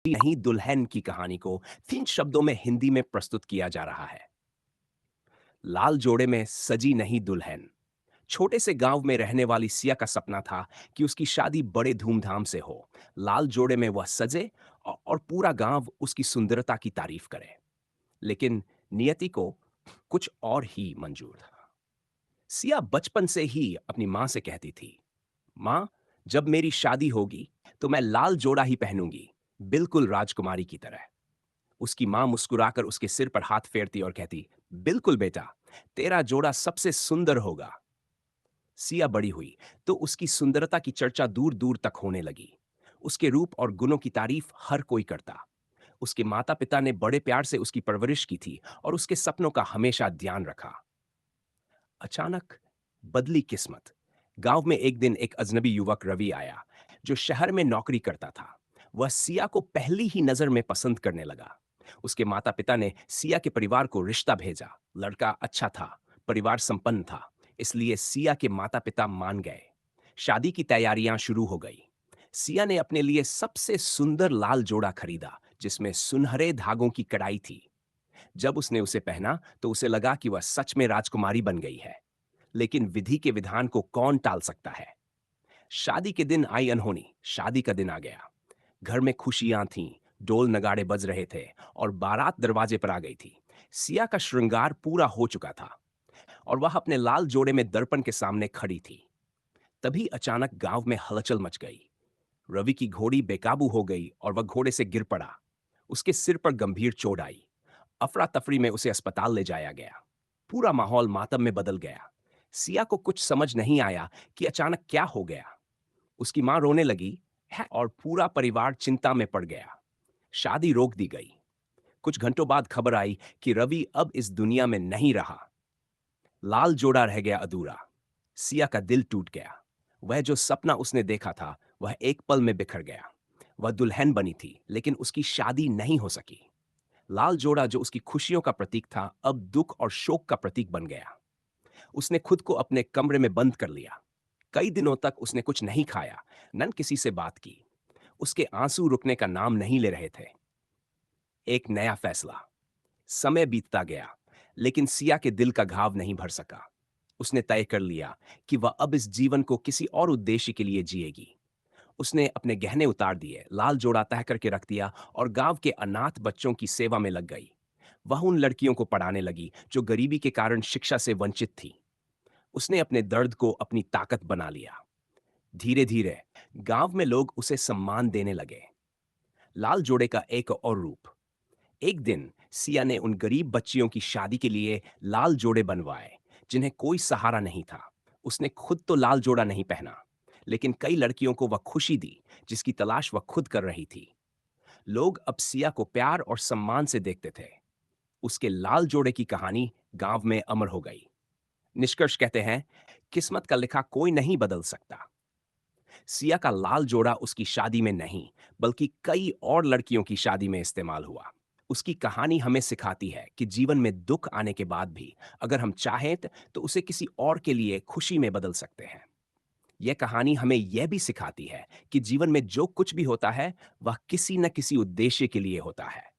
नहीं दुल्हन की कहानी को 3 शब्दों में हिंदी में प्रस्तुत किया जा रहा है। लाल जोड़े में सजी नहीं दुल्हन। छोटे से गांव में रहने वाली सिया का सपना था कि उसकी शादी बड़े धूमधाम से हो। लाल जोड़े में वह सजे और पूरा गांव उसकी सुंदरता की तारीफ करे। लेकिन नियति को कुछ और ही मंजूर था। सिया बचपन से ही अपनी मां से कहती थी, मां, जब मेरी शादी होगी तो मैं लाल जोड़ा ही पहनूंगी, बिल्कुल राजकुमारी की तरह। उसकी मां मुस्कुराकर उसके सिर पर हाथ फेरती और कहती, बिल्कुल बेटा, तेरा जोड़ा सबसे सुंदर होगा। सिया बड़ी हुई तो उसकी सुंदरता की चर्चा दूर दूर तक होने लगी। उसके रूप और गुणों की तारीफ हर कोई करता। उसके माता पिता ने बड़े प्यार से उसकी परवरिश की थी और उसके सपनों का हमेशा ध्यान रखा। अचानक बदली किस्मत। गांव में एक दिन एक अजनबी युवक रवि आया, जो शहर में नौकरी करता था। वह सिया को पहली ही नजर में पसंद करने लगा। उसके माता पिता ने सिया के परिवार को रिश्ता भेजा। लड़का अच्छा था, परिवार संपन्न था, इसलिए सिया के माता पिता मान गए। शादी की तैयारियां शुरू हो गई। सिया ने अपने लिए सबसे सुंदर लाल जोड़ा खरीदा, जिसमें सुनहरे धागों की कड़ाई थी। जब उसने उसे पहना तो उसे लगा कि वह सच में राजकुमारी बन गई है। लेकिन विधि के विधान को कौन टाल सकता है। शादी के दिन आई अनहोनी, शादी का दिन आ गया। घर में खुशियां थीं, ढोल नगाड़े बज रहे थे और बारात दरवाजे पर आ गई थी। सिया का श्रृंगार पूरा हो चुका था और वह अपने लाल जोड़े में दर्पण के सामने खड़ी थी। तभी अचानक गांव में हलचल मच गई। रवि की घोड़ी बेकाबू हो गई और वह घोड़े से गिर पड़ा। उसके सिर पर गंभीर चोट आई। अफरा तफरी में उसे अस्पताल ले जाया गया। पूरा माहौल मातम में बदल गया। सिया को कुछ समझ नहीं आया कि अचानक क्या हो गया। उसकी मां रोने लगी है और पूरा परिवार चिंता में पड़ गया। शादी रोक दी गई। कुछ घंटों बाद खबर आई कि रवि अब इस दुनिया में नहीं रहा। लाल जोड़ा रह गया अधूरा। सिया का दिल टूट गया। वह जो सपना उसने देखा था, वह एक पल में बिखर गया। वह दुल्हन बनी थी, लेकिन उसकी शादी नहीं हो सकी। लाल जोड़ा जो उसकी खुशियों का प्रतीक था, अब दुख और शोक का प्रतीक बन गया। उसने खुद को अपने कमरे में बंद कर लिया। कई दिनों तक उसने कुछ नहीं खाया, न किसी से बात की। उसके आंसू रुकने का नाम नहीं ले रहे थे। एक नया फैसला। समय बीतता गया, लेकिन सिया के दिल का घाव नहीं भर सका। उसने तय कर लिया कि वह अब इस जीवन को किसी और उद्देश्य के लिए जिएगी। उसने अपने गहने उतार दिए, लाल जोड़ा तह करके रख दिया और गांव के अनाथ बच्चों की सेवा में लग गई। वह उन लड़कियों को पढ़ाने लगी जो गरीबी के कारण शिक्षा से वंचित थी। उसने अपने दर्द को अपनी ताकत बना लिया। धीरे धीरे गांव में लोग उसे सम्मान देने लगे। लाल जोड़े का एक और रूप। एक दिन सिया ने उन गरीब बच्चियों की शादी के लिए लाल जोड़े बनवाए, जिन्हें कोई सहारा नहीं था। उसने खुद तो लाल जोड़ा नहीं पहना, लेकिन कई लड़कियों को वह खुशी दी जिसकी तलाश वह खुद कर रही थी। लोग अब सिया को प्यार और सम्मान से देखते थे। उसके लाल जोड़े की कहानी गांव में अमर हो गई। निष्कर्ष कहते हैं, किस्मत का लिखा कोई नहीं बदल सकता। सिया का लाल जोड़ा उसकी शादी में नहीं, बल्कि कई और लड़कियों की शादी में इस्तेमाल हुआ। उसकी कहानी हमें सिखाती है कि जीवन में दुख आने के बाद भी अगर हम चाहें तो उसे किसी और के लिए खुशी में बदल सकते हैं। यह कहानी हमें यह भी सिखाती है कि जीवन में जो कुछ भी होता है, वह किसी न किसी उद्देश्य के लिए होता है।